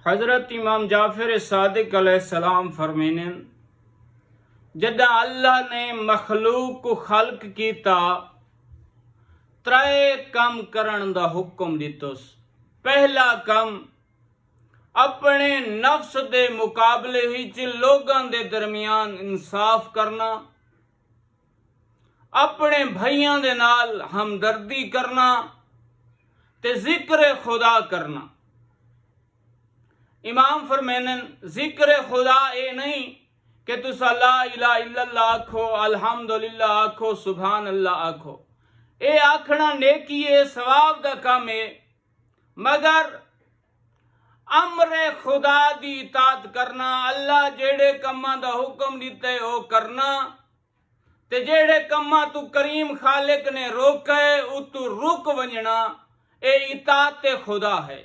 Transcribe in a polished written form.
हज़रत इमाम जाफर सादिक अलैहिस्सलाम फरमाने जदा अल्लाह ने मखलूक को खल्क कीता त्रै कम करन दा हुक्म दितोस। पहला कम अपने नफ्स दे मुकाबले विच लोगां दे दरमियान इंसाफ करना, अपने भाइयों दे नाल हमदर्दी करना ते जिक्र खुदा करना। इमाम फरमाने जिक्र खुदा ये नहीं कि तुसा ला इलाहा इल्लल्लाह आखो, अल्हम्दुलिल्लाह आखो, सुभान अल्लाह आखो। ये आखना नेकी है, सवाब दा काम है, मगर अमरे खुदा दी इताअत करना, अल्लाह जेड़े कम्मां दा हुक्म दिता है वो करना ते जेड़े कम्मां तू करीम खालिक ने रोका है उ तू रुक वंजना, ये इताअत खुदा है।